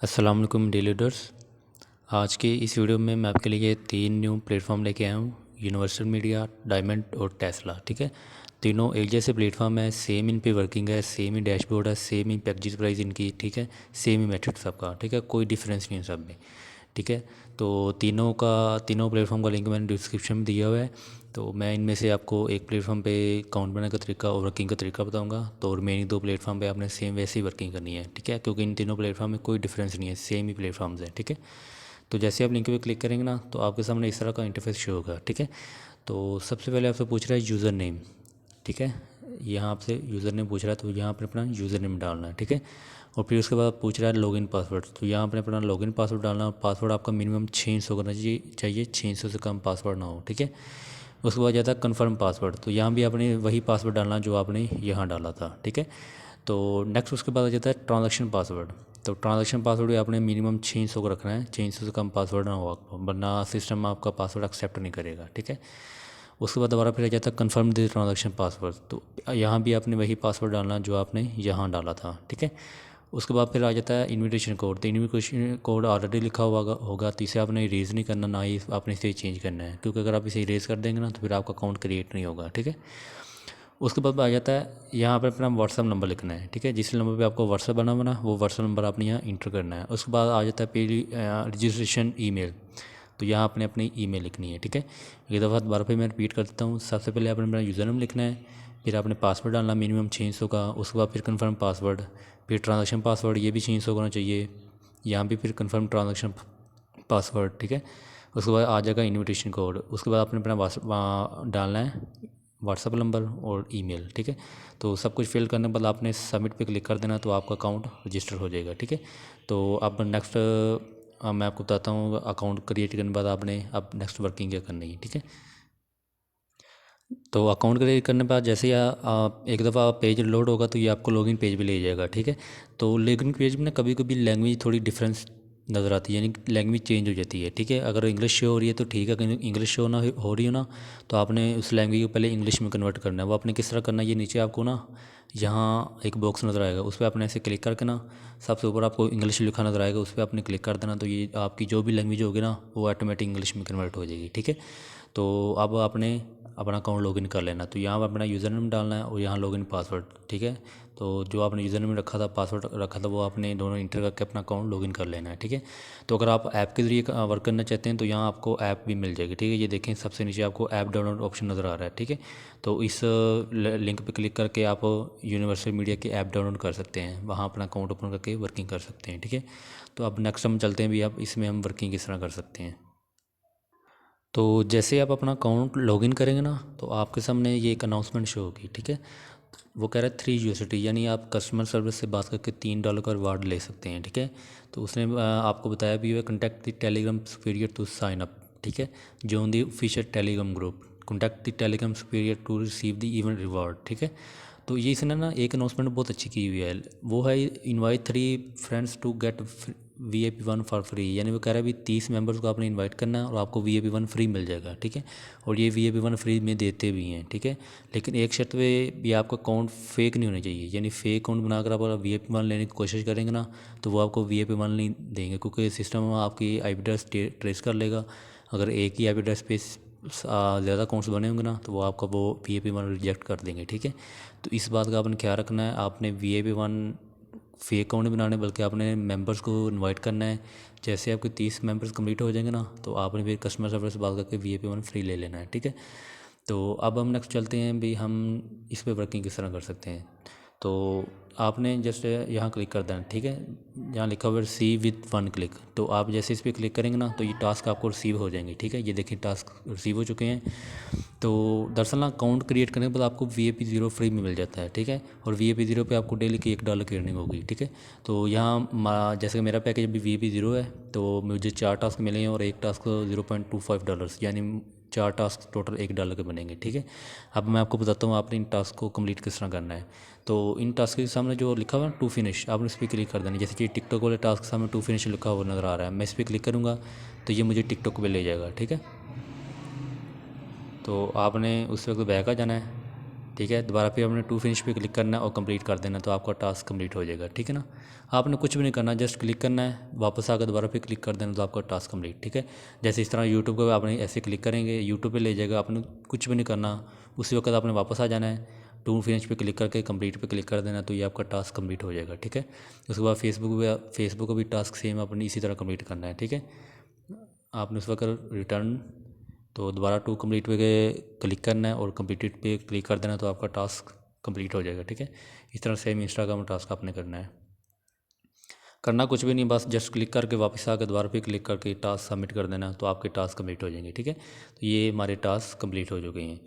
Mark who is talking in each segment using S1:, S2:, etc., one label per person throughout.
S1: अस्सलाम वालेकुम daily leaders. आज के इस वीडियो में मैं आपके लिए 3 न्यू प्लेटफॉर्म लेके आया हूँ। यूनिवर्सल मीडिया, डायमंड और टेस्ला। ठीक है, तीनों एक जैसे प्लेटफॉर्म है, सेम इन पे वर्किंग है, सेम ही डैशबोर्ड है, सेम ही पैकेज प्राइस इनकी। ठीक है, सेम ही मेथड सबका। ठीक है, कोई डिफरेंस नहीं है सब में। ठीक है, तो तीनों प्लेटफॉर्म का लिंक मैंने डिस्क्रिप्शन में दिया हुआ है। तो मैं इनमें से आपको एक प्लेटफॉर्म पे अकाउंट बनाने का तरीका और वर्किंग का तरीका बताऊंगा। तो रिमेनिंग 2 प्लेटफॉर्म पे आपने सेम वैसे ही वर्किंग करनी है। ठीक है, क्योंकि इन तीनों प्लेटफॉर्म में कोई डिफरेंस नहीं है, सेम ही प्लेटफॉर्म्स हैं। ठीक है, तो जैसे आप लिंक पे क्लिक करेंगे ना, तो आपके सामने इस तरह का इंटरफेस शो होगा। ठीक है, तो सबसे पहले आपसे पूछ रहा है यूज़र नेम। ठीक है, यहाँ आपसे यूज़र नेम पूछ रहा है, तो यहाँ पर अपना यूज़र नेम डालना है। ठीक है, और फिर उसके बाद पूछ रहा है लॉगिन पासवर्ड, तो यहाँ पर अपना लॉगिन पासवर्ड डालना है। पासवर्ड आपका मिनिमम 600 करना चाहिए, 600 से कम पासवर्ड ना हो। ठीक है, उसके बाद जाता है कन्फर्म पासवर्ड, तो यहाँ भी आपने वही पासवर्ड डालना जो आपने यहाँ डाला था। ठीक है, तो नेक्स्ट उसके बाद आ जाता है ट्रांजैक्शन पासवर्ड। तो ट्रांजैक्शन पासवर्ड भी आपने मिनिमम 600 को रखना है, 600 से कम पासवर्ड ना हो आपको, वरना सिस्टम आपका पासवर्ड एक्सेप्ट नहीं करेगा। ठीक है, उसके बाद दोबारा फिर आ जाता है कन्फर्म द ट्रांजैक्शन पासवर्ड, तो यहाँ भी आपने वही पासवर्ड डालना जो आपने यहाँ डाला था। ठीक है, उसके बाद फिर आ जाता है इनविटेशन कोड। तो इनविटेशन कोड ऑलरेडी लिखा हुआ होगा, तो इसे आपने इरेज़ नहीं करना, ना ही आपने इसे चेंज करना है, क्योंकि अगर आप इसे इरेज़ कर देंगे ना, तो फिर आपका अकाउंट क्रिएट नहीं होगा। ठीक है, उसके बाद आ जाता है यहाँ पर अपना व्हाट्सअप नंबर लिखना है। ठीक है, जिस नंबर पे आपको व्हाट्सअप बना बना वो व्हाट्सअप नंबर आपने यहाँ इंटर करना है। उसके बाद आ जाता है पहली रजिस्ट्रेशन ईमेल, तो यहाँ आपने अपनी ईमेल लिखनी है। ठीक है, एक दफ़ा दोबारा फिर मैं रिपीट कर देता हूँ। सबसे पहले आपने अपना यूज़र नेम लिखना है, फिर आपने पासवर्ड डालना मिनिमम 600 का। उसके बाद फिर कन्फर्म पासवर्ड, फिर ट्रांजेक्शन पासवर्ड, ये भी 600 होना चाहिए। यहाँ भी फिर कन्फर्म ट्रांजेक्शन पासवर्ड। ठीक है, उसके बाद आ जाएगा इनविटेशन कोड। उसके बाद आपने अपना डालना है व्हाट्सअप नंबर और ईमेल। ठीक है, तो सब कुछ फिल करने के बाद आपने सबमिट पे क्लिक कर देना, तो आपका अकाउंट रजिस्टर हो जाएगा। ठीक है, तो अब नेक्स्ट मैं आपको बताता हूँ अकाउंट क्रिएट करने के बाद आपने अब नेक्स्ट वर्किंग क्या करनी है। ठीक है, तो अकाउंट क्रिएट करने के बाद जैसे ही आप एक दफ़ा पेज लोड होगा, तो ये आपको लॉगिन पेज भी ले जाएगा। ठीक है, तो लॉगिन पेज में ना कभी कभी लैंग्वेज थोड़ी डिफरेंस नज़र आती है, यानी लैंग्वेज चेंज हो जाती है। ठीक है, अगर इंग्लिश शो हो रही है तो ठीक है, अगर इंग्लिश शो ना हो रही हो ना, तो आपने उस लैंग्वेज को पहले इंग्लिश में कन्वर्ट करना है। वो आपने किस तरह करना है, ये नीचे आपको ना यहाँ एक बॉक्स नज़र आएगा, उस पर आपने ऐसे क्लिक करके ना सबसे ऊपर आपको इंग्लिश लिखा नज़र आएगा, उस पर आपने क्लिक कर देना, तो ये आपकी जो भी लैंग्वेज होगी ना वो ऑटोमेटिक इंग्लिश में कन्वर्ट हो जाएगी। ठीक है, तो अब आपने अपना अकाउंट लॉगिन कर लेना, तो यहाँ पर अपना यूज़र नेम डालना है और यहाँ लॉगिन पासवर्ड। ठीक है, तो जो आपने यूज़र नेम रखा था, पासवर्ड रखा था, वो आपने दोनों इंटर करके अपना अकाउंट लॉगिन कर लेना है। ठीक है, तो अगर आप ऐप के ज़रिए वर्क करना चाहते हैं तो यहाँ आपको ऐप भी मिल जाएगी। ठीक है, ये देखें सबसे नीचे आपको ऐप डाउनलोड ऑप्शन नज़र आ रहा है। ठीक है, तो इस लिंक पर क्लिक करके आप यूनिवर्सल मीडिया की ऐप डाउनलोड कर सकते हैं, वहाँ अपना अकाउंट ओपन करके वर्किंग कर सकते हैं। ठीक है, तो अब नेक्स्ट हम चलते हैं भी, अब इसमें हम वर्किंग किस तरह कर सकते हैं। तो जैसे आप अपना अकाउंट लॉगिन करेंगे ना, तो आपके सामने ये एक अनाउंसमेंट शो होगी। ठीक है, वो कह रहा है 3 USD, यानी आप कस्टमर सर्विस से बात करके $3 का रिवार्ड ले सकते हैं। ठीक है, तो उसने आपको बताया भी हुआ contact the Telegram superior to sign up. ठीक है, जो the official Telegram group, contact the Telegram superior to receive the event reward. ठीक है, तो ये इसने ना एक अनाउंसमेंट बहुत अच्छी की हुई है, वो है invite 3 friends to get VIP 1 for free, यानी वो कह रहा है भी 30 मेंबर्स को आपने इनवाइट करना है और आपको VIP 1 फ्री मिल जाएगा। ठीक है, और ये VIP 1 फ्री में देते भी हैं। ठीक है, लेकिन एक शर्त पे भी आपका अकाउंट फेक नहीं होना चाहिए, यानी फेक अकाउंट बनाकर आप अगर VIP 1 लेने की कोशिश करेंगे ना, तो वो आपको VIP 1 नहीं देंगे, क्योंकि सिस्टम आपकी IP एड्रेस ट्रेस कर लेगा। अगर एक ही IP एड्रेस पे ज़्यादा अकाउंट्स बने होंगे ना, तो वो आपका वो VIP 1 रिजेक्ट कर देंगे। ठीक है, तो इस बात का आपने ख्याल रखना है, आपने VIP 1 फेक अकाउंट नहीं बनाने, बल्कि आपने मेंबर्स को इनवाइट करना है। जैसे आपके 30 मेंबर्स कंप्लीट हो जाएंगे ना, तो आपने फिर कस्टमर सर्विस से बात करके VIP 1 फ्री ले लेना है। ठीक है, तो अब हम नेक्स्ट चलते हैं भी, हम इस पर वर्किंग किस तरह कर सकते हैं। तो आपने जस्ट यहाँ क्लिक कर देना। ठीक है, यहाँ लिखा हुआ है रिसीव विद 1 क्लिक, तो आप जैसे इस पर क्लिक करेंगे ना, तो ये टास्क आपको रिसीव हो जाएंगे। ठीक है, ये देखिए टास्क रिसीव हो चुके हैं। तो दरअसल ना अकाउंट क्रिएट करने के बाद आपको VIP 0 फ्री में मिल जाता है। ठीक है, और VIP 0 पे आपको डेली की $1 की अर्निंग होगी। ठीक है, तो यहाँ जैसे कि मेरा पैकेज अभी VIP 0 है, तो मुझे 4 टास्क मिले हैं और एक टास्क $0.25, यानी 4 टास्क टोटल $1 के बनेंगे। ठीक है, अब मैं आपको बताता हूँ आपने इन टास्क को कंप्लीट किस तरह करना है। तो इन टास्क के सामने जो लिखा हुआ है टू फिनिश, आपने इस पर क्लिक कर देना है। जैसे कि टिकटॉक वाले टास्क के सामने टू फिनिश लिखा हुआ नज़र आ रहा है, मैं इस पर क्लिक करूँगा तो ये मुझे टिकटॉक पे ले जाएगा। ठीक है, तो आपने उस वक्त बैक आ जाना है। ठीक है। दोबारा फिर आपने टू फिनिश पे क्लिक करना है और कंप्लीट कर देना, तो आपका टास्क कंप्लीट हो जाएगा, ठीक है ना। आपने कुछ भी नहीं करना, जस्ट क्लिक करना है, वापस आकर दोबारा फिर क्लिक कर देना, तो आपका टास्क कंप्लीट, ठीक है। जैसे इस तरह यूट्यूब को आपने ऐसे क्लिक करेंगे, यूट्यूब पे ले जाएगा, आपने कुछ भी नहीं करना, उसी वक्त आपने वापस आ जाना है, टू फिनिश पे क्लिक करके कंप्लीट पे क्लिक कर देना, तो ये आपका टास्क कंप्लीट हो जाएगा, ठीक है। उसके बाद फेसबुक को भी टास्क सेम अपनी इसी तरह कंप्लीट करना है, ठीक है। आपने उस वक्त रिटर्न, तो दोबारा टू कंप्लीट पे क्लिक करना है और कंप्लीटेड पे क्लिक कर देना, तो आपका टास्क कंप्लीट हो जाएगा, ठीक है। इस तरह सेम इंस्टाग्राम टास्क आपने करना है। करना कुछ भी नहीं, बस जस्ट क्लिक करके वापस आकर दोबारा पे क्लिक करके टास्क सबमिट कर देना, तो आपके टास्क कंप्लीट हो जाएंगे, ठीक है। तो ये हमारे टास्क कंप्लीट हो चुके हैं।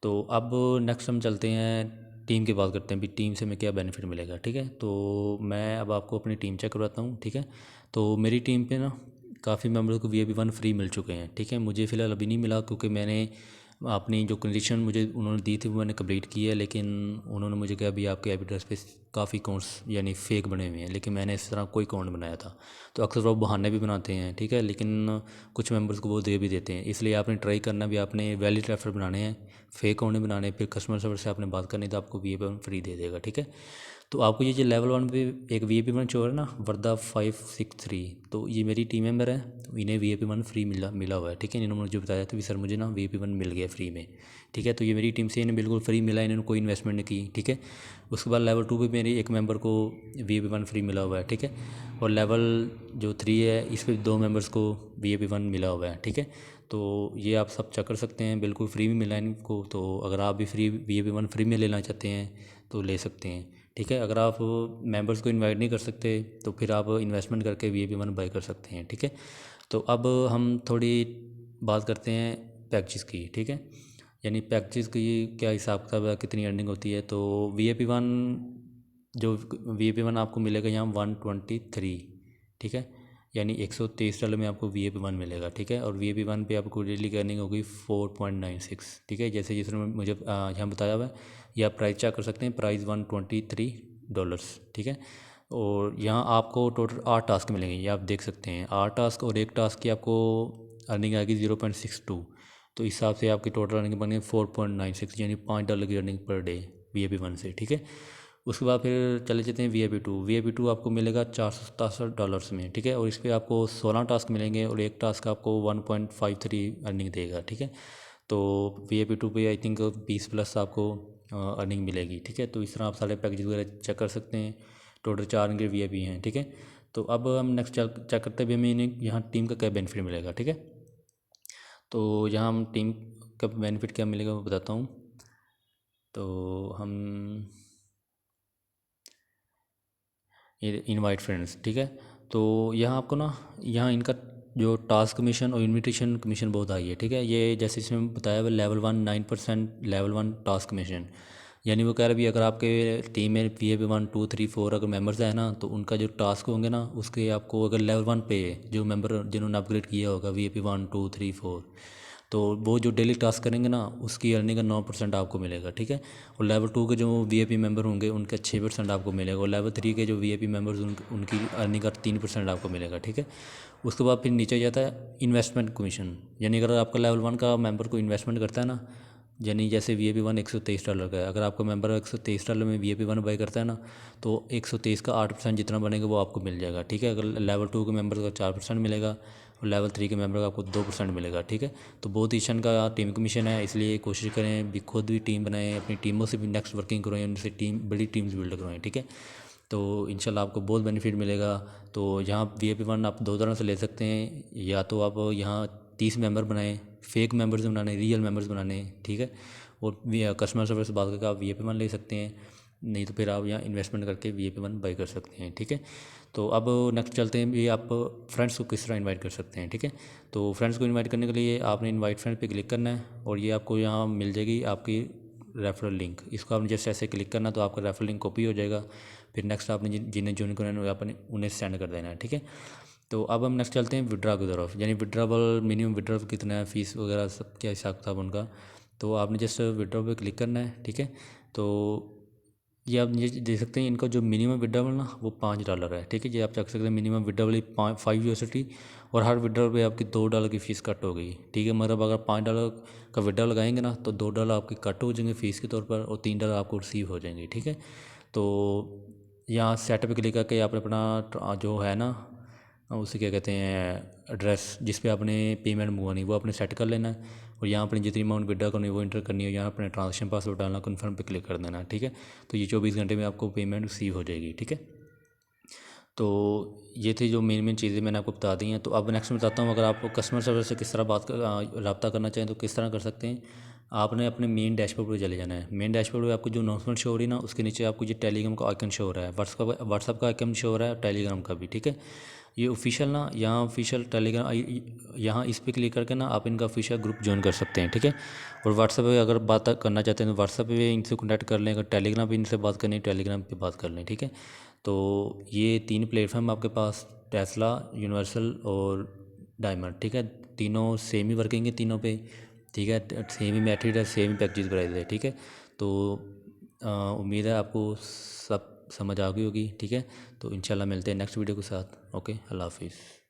S1: तो अब नेक्स्ट हम चलते हैं टीम की बात करते हैं, भी टीम से हमें क्या बेनिफिट मिलेगा, ठीक है। तो मैं अब आपको अपनी टीम चेक करवाता हूँ, ठीक है। तो मेरी टीम पे ना काफ़ी मेम्बर्स को VIP 1 फ्री मिल चुके हैं, ठीक है। मुझे फ़िलहाल अभी नहीं मिला, क्योंकि मैंने अपनी जो कंडीशन मुझे उन्होंने दी थी वो मैंने कंप्लीट की है, लेकिन उन्होंने मुझे कहा अभी आपके IP एड्रेस पे काफ़ी अकाउंट्स यानी फ़ेक बने हुए हैं, लेकिन मैंने इस तरह कोई अकाउंट बनाया था। तो अक्सर वो बहाने भी बनाते हैं, ठीक है, लेकिन कुछ मेंबर्स को वो दे भी देते हैं। इसलिए आपने ट्राई करना भी, आपने वैलिड रेफर बनाने हैं, फेक अकाउंट नहीं बनाने। फिर कस्टमर सर्विस से आपने बात करनी, तो आपको VIP 1 फ्री दे देगा, ठीक है। तो आपको ये जो लेवल 1 पे एक VIP 1 शो है ना, वर्दा 563, तो ये मेरी टीम मेंबर है, तो इन्हें VIP 1 फ्री मिला हुआ है, ठीक है। इन्होंने मुझे बताया था भी सर मुझे ना VIP 1 मिल गया फ्री में, ठीक है। तो ये मेरी टीम से इन्हें बिल्कुल फ्री मिला, इन्होंने कोई इन्वेस्टमेंट नहीं की, ठीक है। उसके बाद लेवल 2 पे मेरी एक मेंबर को VIP 1 फ्री मिला हुआ है, ठीक है। और लेवल जो 3 है इस पर 2 मेंबर्स को VIP 1 मिला हुआ है, ठीक है। तो ये आप सब चेक कर सकते हैं, बिल्कुल फ्री में मिला है इनको। तो अगर आप भी VIP 1 फ्री में लेना चाहते हैं तो ले सकते हैं, ठीक है। अगर आप मेंबर्स को इनवाइट नहीं कर सकते तो फिर आप इन्वेस्टमेंट करके VIP 1 बाय कर सकते हैं, ठीक है। तो अब हम थोड़ी बात करते हैं पैकेजेस की, ठीक है। यानी पैकेजेस की क्या हिसाब किताब है, कितनी अर्निंग होती है। तो VIP 1 जो VIP 1 आपको मिलेगा यहाँ 123, ठीक है। यानी $123 में आपको VIP 1 मिलेगा, ठीक है। और VIP 1 पे आपको डेली की अर्निंग होगी 4.96, ठीक है। जैसे जिसने मुझे यहाँ बताया हुआ है, या प्राइस चेक कर सकते हैं, प्राइस $123, ठीक है। और यहाँ आपको टोटल 8 टास्क मिलेंगे, ये आप देख सकते हैं। 8 टास्क और एक टास्क की आपको अर्निंग आएगी 0.62, तो इस हिसाब से आपकी टोटल अर्निंग बनेगी 4.96, यानी $5 की अर्निंग पर डे VIP 1 से, ठीक है। उसके बाद फिर चले जाते हैं VIP 2 आपको मिलेगा $467 में, ठीक है। और इस पर आपको 16 टास्क मिलेंगे और एक टास्क आपको 1.53 अर्निंग देगा, ठीक है। तो VIP 2 पे आई थिंक 20+ आपको अर्निंग मिलेगी, ठीक है। तो इस तरह आप सारे पैकेज वगैरह चेक कर सकते हैं। टोटल 4 इनके VIP हैं, ठीक है। तो अब हम नेक्स्ट चेक करते हैं भी हमें यहाँ टीम का क्या बेनिफिट मिलेगा, ठीक है। तो यहाँ हम टीम का बेनिफिट क्या मिलेगा वो बताता हूँ। तो हम ये इनवाइट फ्रेंड्स, ठीक है। तो यहाँ आपको ना, यहाँ इनका जो टास्क कमीशन और इनविटेशन कमीशन बहुत हाई है, ठीक है। ये जैसे इसमें बताया हुआ लेवल 1 9% लेवल 1 टास्क कमीशन, यानी वो कह रहे भी अगर आपके टीम में VIP 1 2 3 4 अगर मेंबर्स है ना, तो उनका जो टास्क होंगे ना उसके आपको अगर लेवल 1 पे जो मेंबर जिन्होंने अपग्रेड किया होगा VIP 1 2 3 4, तो वो जो डेली टास्क करेंगे ना उसकी अर्निंग का 9% आपको मिलेगा, ठीक है। और लेवल 2 के जो VIP मेंबर होंगे उनका 6% आपको मिलेगा, और लेवल 3 के जो VIP मेंबर्स उनकी अर्निंग का 3% आपको मिलेगा, ठीक है। उसके बाद फिर नीचे जाता है इन्वेस्टमेंट कमीशन, यानी अगर आपका लेवल 1 का मेंबर को इन्वेस्टमेंट करता है ना, यानी जैसे VIP 1 $123 का है, अगर आपका मेंबर $123 में VIP 1 बाई करता है ना, तो 123 का 8% जितना बनेगा वो आपको मिल जाएगा, ठीक है। अगर लेवल 2 के मेंबर का 4% मिलेगा और लेवल 3 के मेंबर का आपको 2% मिलेगा, ठीक है। तो बहुत ईशन का टीम कमीशन है, इसलिए कोशिश करें भी खुद भी टीम बनाएं, अपनी टीमों से भी नेक्स्ट वर्किंग करवाएं, उनसे बड़ी टीम्स बिल्ड करवाएं, ठीक है। तो इंशाल्लाह आपको बहुत बेनिफिट मिलेगा। तो यहाँ VIP 1 आप दो तरह से ले सकते हैं, या तो आप यहाँ 30 मेंबर बनाएं, फेक मेंबर्स बनाने, रियल मेंबर्स बनाने, ठीक है। और कस्टमर सर्विस से बात करके आप VIP 1 ले सकते हैं, नहीं तो फिर आप यहाँ इन्वेस्टमेंट करके VIP 1 बाई कर सकते हैं, ठीक है। तो अब नेक्स्ट चलते हैं भी आप फ्रेंड्स को किस तरह इनवाइट कर सकते हैं, ठीक है। तो फ्रेंड्स को इनवाइट करने के लिए आपने इनवाइट फ्रेंड पे क्लिक करना है, और ये आपको यहाँ मिल जाएगी आपकी रेफरल लिंक। इसको आपने जैसे ऐसे क्लिक करना तो आपका रेफरल लिंक कॉपी हो जाएगा। फिर नेक्स्ट आपने जिन्हें ज्वाइन करना है आपने उन्हें सेंड कर देना है, ठीक है। तो अब हम नेक्स्ट चलते हैं विड्रा की तरफ, यानी विड्राबल मिनिमम विड्रा कितना है, फीस वगैरह सब क्या हिसाब किताब उनका। तो आपने जस्ट विड्रा पे क्लिक करना है, ठीक है। तो ये आप ये देख सकते हैं, इनका जो मिनिमम विड्रॉवल ना वो $5 है, ठीक है। ये आप चेक सकते हैं, मिनिमम विड्रॉवल 5 USD, और हर विड्रॉवल पे आपकी $2 की फ़ीस कट हो गई, ठीक है। मतलब अगर $5 का विड्रॉवल लगाएंगे ना तो $2 आपके कट हो जाएंगे फ़ीस के तौर पर, और $3 आपको रिसीव हो जाएंगे, ठीक है। तो यहाँ सेटअप पे क्लिक करके आपने अपना जो है ना उसे क्या कहते हैं, एड्रेस जिस पे आपने पेमेंट मंगवानी वो आपने सेट कर लेना है, और यहाँ अपनी जितनी अमाउंट विड्रा करनी है वो इंटर करनी है, यहाँ अपने ट्रांजेक्शन पासवर्ड डालना, कन्फर्म पे क्लिक कर देना, ठीक है। तो ये 24 घंटे में आपको पेमेंट रिसीव हो जाएगी, ठीक है। तो ये थी जो मेन मेन चीज़ें मैंने आपको बता दी हैं। तो अब नेक्स्ट मैं बताता हूँ, अगर आप कस्टमर सर्विस से किस तरह रब्ता करना चाहें तो किस तरह कर सकते हैं। आपने अपने मेन डैशबोर्ड पर चले जाना है। मेन डैशबोर्ड पे आपको जो अनाउंसमेंट शो हो रही है ना, उसके नीचे आपको ये टेलीग्राम का आइकन शो हो रहा है, व्हाट्सअप का आइकन शो हो रहा है, टेलीग्राम का भी, ठीक है। ये ऑफिशियल ना, यहाँ ऑफिशियल टेलीग्राम, यहाँ इस पर क्लिक करके ना आप इनका ऑफिशियल ग्रुप ज्वाइन कर सकते हैं, ठीक है। और व्हाट्सअप पे अगर बात करना चाहते हैं तो व्हाट्सअप पे इनसे कॉन्टैक्ट कर लें, अगर टेलीग्राम पे इनसे बात करनी है टेलीग्राम पे बात कर लें, ठीक है। तो ये 3 प्लेटफॉर्म आपके पास, टेस्ला, यूनिवर्सल और डायमंड, ठीक है। तीनों सेम ही वर्किंग है तीनों पे, ठीक है। सेम ही मेथड है, सेम ही पैकेज प्राइस है, ठीक है। तो उम्मीद है आपको सब समझ आ गई होगी, ठीक है। तो इंशाल्लाह मिलते हैं नेक्स्ट वीडियो के साथ। ओके, अल्लाह हाफिज़।